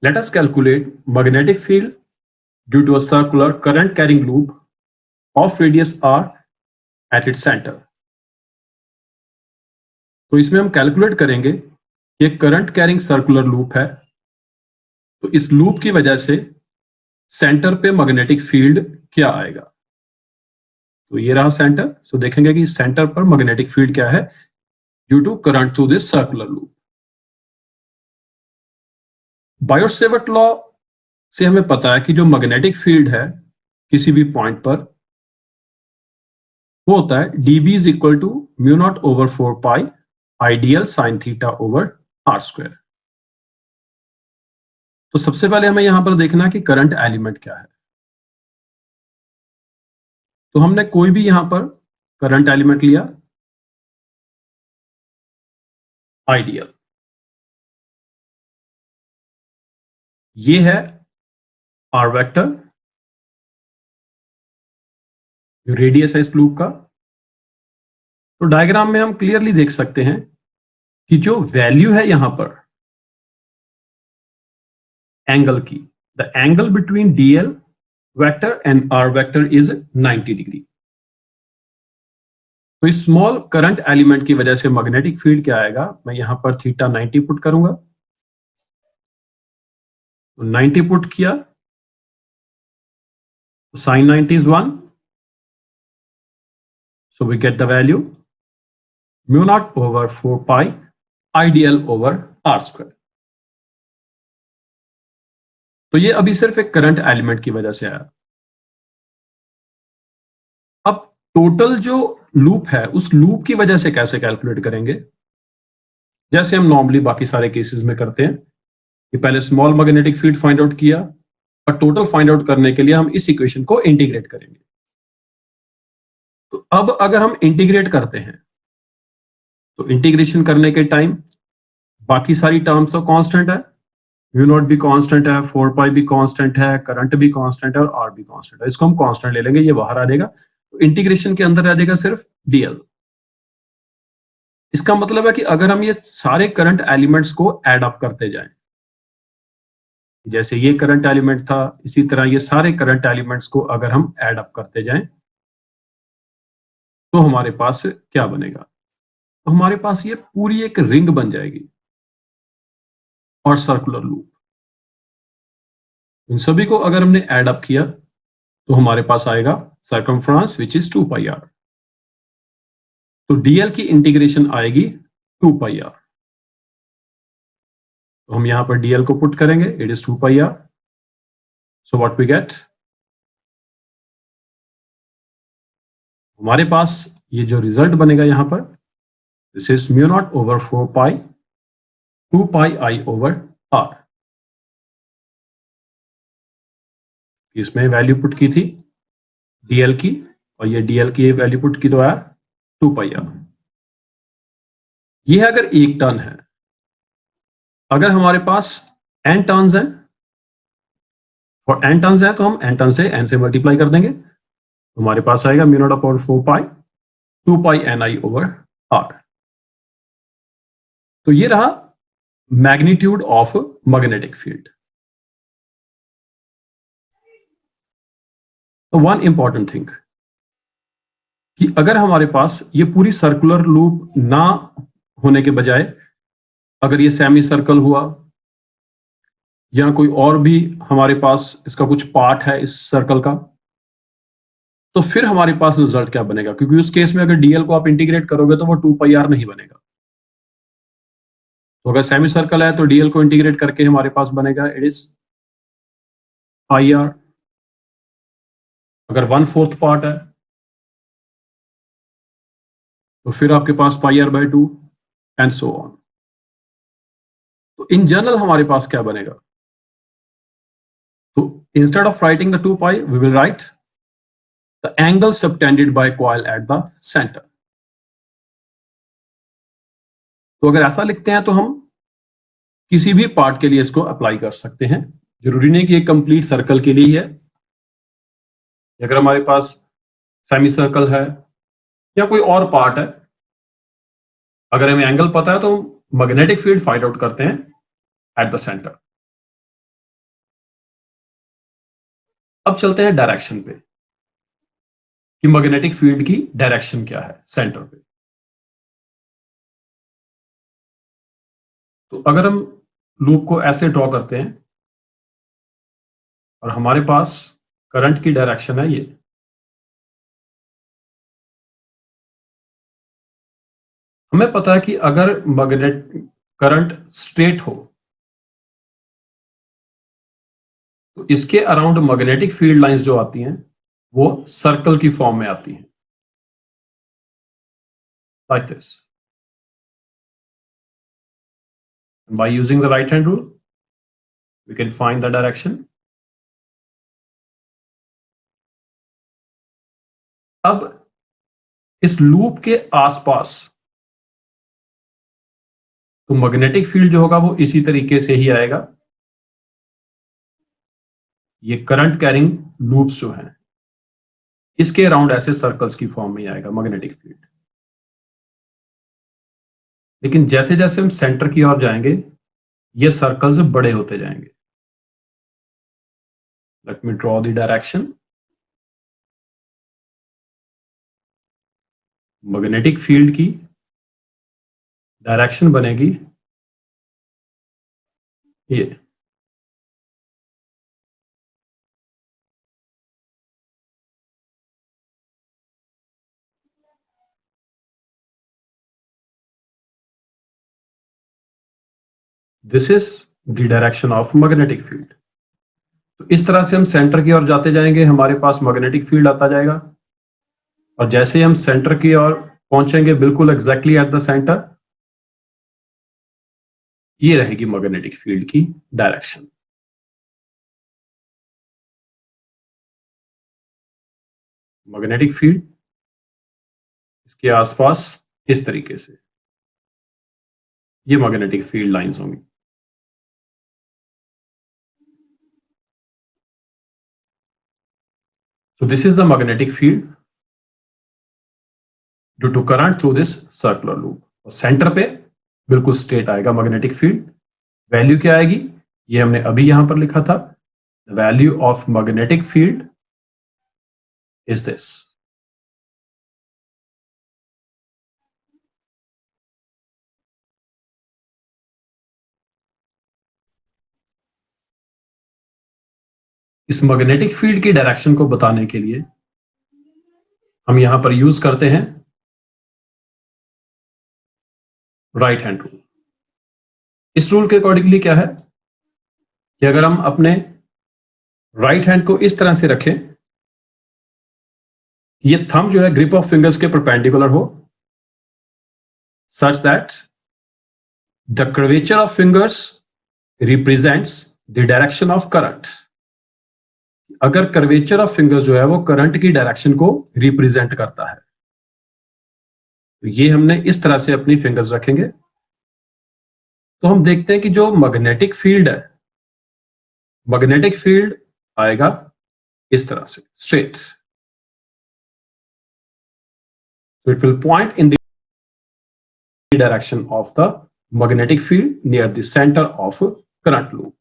Let us calculate magnetic field due to a circular current carrying loop of radius r at its center. तो इसमें हम calculate करेंगे कि एक current carrying circular loop है, तो इस लूप की वजह से सेंटर पे मैग्नेटिक फील्ड क्या आएगा। तो ये रहा सेंटर। सो देखेंगे कि सेंटर पर मैग्नेटिक फील्ड क्या है due to current through this circular loop. Biot Savart law से हमें पता है कि जो मैग्नेटिक फील्ड है किसी भी पॉइंट पर वो होता है dB is equal to mu naught over 4 pi ideal sine theta over R square. तो सबसे पहले हमें यहां पर देखना कि करंट एलिमेंट क्या है। तो हमने कोई भी यहां पर करंट एलिमेंट लिया, आइडियल। ये है आर वेक्टर, जो रेडियस है इस लूप का। तो डायग्राम में हम क्लियरली देख सकते हैं कि जो वैल्यू है यहां पर एंगल की, the angle between DL vector and R vector is 90 degree. तो इस स्मॉल करंट एलिमेंट की वजह से मैग्नेटिक फील्ड क्या आएगा, मैं यहां पर थीटा 90 पुट करूंगा। तो 90 पुट किया तो sine 90 is 1, so we get the value mu naught over 4 pi ideal over R square. तो ये अभी सिर्फ एक करंट एलिमेंट की वजह से आया। अब टोटल जो लूप है उस लूप की वजह से कैसे कैलकुलेट करेंगे, जैसे हम नॉर्मली बाकी सारे केसेस में करते हैं कि पहले small magnetic field find out किया और टोटल फाइंड आउट करने के लिए हम इस इक्वेशन को इंटीग्रेट करेंगे। तो अब अगर हम इंटीग्रेट करते हैं तो इंटीग्रेशन करने के टाइम बाकी सारी टर्म्स तो कांस्टेंट है, म्यू नॉट भी कांस्टेंट है, 4 पाई भी कांस्टेंट है, करंट भी कांस्टेंट है और आर भी कांस्टेंट है। इसको हम कांस्टेंट ले लेंगे, ये बाहर आ जाएगा। तो इंटीग्रेशन के अंदर रह जाएगा सिर्फ डीएल। इसका मतलब है कि अगर हम ये सारे करंट एलिमेंट्स को ऐड अप करते जाएं, जैसे ये करंट एलिमेंट था, इसी तरह ये सारे करंट एलिमेंट्स को अगर हम ऐड अप करते जाएं तो हमारे पास क्या बनेगा, तो हमारे पास ये पूरी एक रिंग बन जाएगी और सर्कुलर लूप। इन सभी को अगर हमने ऐड अप किया तो हमारे पास आएगा circumference which is 2 pi R. तो डीएल की इंटीग्रेशन आएगी 2 पाई आर। तो हम यहां पर डीएल को पुट करेंगे, it is 2 pi R. So what we get, हमारे पास ये जो रिजल्ट बनेगा यहां पर, this is mu naught over 4 pi 2 pi I over R. इसमें वैल्यू पुट की थी डीएल की, और ये डीएल की वैल्यू पुट की तो आया 2 पाई आर। ये अगर एक टर्न है, अगर हमारे पास n टर्न्स हैं, और n टर्न्स है तो हम n टर्न से n से मल्टीप्लाई कर देंगे, तो हमारे पास आएगा mu naught upon 4 pi 2 pi N I over R. तो ये रहा मैग्नीट्यूड ऑफ मैग्नेटिक फील्ड। तो वन इंपॉर्टेंट थिंग कि अगर हमारे पास ये पूरी सर्कुलर लूप ना होने के बजाय अगर ये सेमी सर्कल हुआ या कोई और भी हमारे पास इसका कुछ पार्ट है इस सर्कल का, तो फिर हमारे पास रिजल्ट क्या बनेगा, क्योंकि उस केस में अगर डीएल को आप इंटीग्रेट करोगे तो वो 2 पाई आर नहीं बनेगा। तो अगर सेमी सर्कल है तो डीएल को इंटीग्रेट करके हमारे पास बनेगा इट इज पाई आर। अगर 1/4 पार्ट है तो फिर आपके पास pi r by 2 and so on. तो इन जनरल हमारे पास क्या बनेगा, तो instead of writing the 2 pi we will write the angle subtended by coil at the centre. तो अगर ऐसा लिखते हैं तो हम किसी भी पार्ट के लिए इसको अप्लाई कर सकते हैं, जरूरी नहीं कि एक कंप्लीट सर्कल के लिए ही है। अगर हमारे पास सेमी सर्कल है या कोई और पार्ट है, अगर हमें एंगल पता है तो मैग्नेटिक फील्ड फाइंड आउट करते हैं एट द सेंटर। अब चलते हैं डायरेक्शन पे कि मैग्नेटिक फील्ड की डायरेक्शन क्या है सेंटर पे। तो अगर हम लूप को ऐसे ड्रॉ करते हैं और हमारे पास करंट की डायरेक्शन है ये, हमें पता है कि अगर मैग्नेट करंट स्ट्रेट हो तो इसके अराउंड मैग्नेटिक फील्ड लाइंस जो आती हैं वो सर्कल की फॉर्म में आती हैं, like this. By using the right hand rule we can find the direction. अब इस लूप के आसपास तो मैग्नेटिक फील्ड जो होगा वो इसी तरीके से ही आएगा। ये करंट कैरिंग लूप्स जो हैं इसके अराउंड ऐसे सर्कल्स की फॉर्म में आएगा मैग्नेटिक फील्ड। लेकिन जैसे जैसे हम सेंटर की ओर जाएंगे ये सर्कल्स बड़े होते जाएंगे। Let me draw the direction. Magnetic field की डायरेक्शन बनेगी ये। This is the direction of magnetic field. तो इस तरह से हम सेंटर की ओर जाते जाएंगे, हमारे पास मैग्नेटिक फील्ड आता जाएगा और जैसे ही हम सेंटर की ओर पहुंचेंगे बिल्कुल एग्जैक्टली एट द सेंटर, ये रहेगी मैग्नेटिक फील्ड की डायरेक्शन। मैग्नेटिक फील्ड इसके आसपास इस तरीके से ये मैग्नेटिक फील्ड लाइंस होंगी। So this is the magnetic field due to current through this circular loop। और सेंटर पे बिल्कुल स्ट्रेट आएगा मैग्नेटिक फील्ड। वैल्यू क्या आएगी ये हमने अभी यहां पर लिखा था। The value of magnetic field is this. इस मैग्नेटिक फील्ड की डायरेक्शन को बताने के लिए हम यहां पर यूज करते हैं राइट हैंड रूल। इस रूल के अकॉर्डिंगली क्या है कि अगर हम अपने राइट हैंड को इस तरह से रखें, ये थंब जो है ग्रिप ऑफ फिंगर्स के परपेंडिकुलर हो, such that the curvature of fingers represents the direction of current। अगर कर्वेचर ऑफ फिंगर्स जो है वो करंट की डायरेक्शन को रिप्रेजेंट करता है, तो ये हमने इस तरह से अपनी फिंगर्स रखेंगे तो हम देखते हैं कि जो मैग्नेटिक फील्ड है, मैग्नेटिक फील्ड आएगा इस तरह से straight. It will point in the direction of the magnetic field near the center of current loop।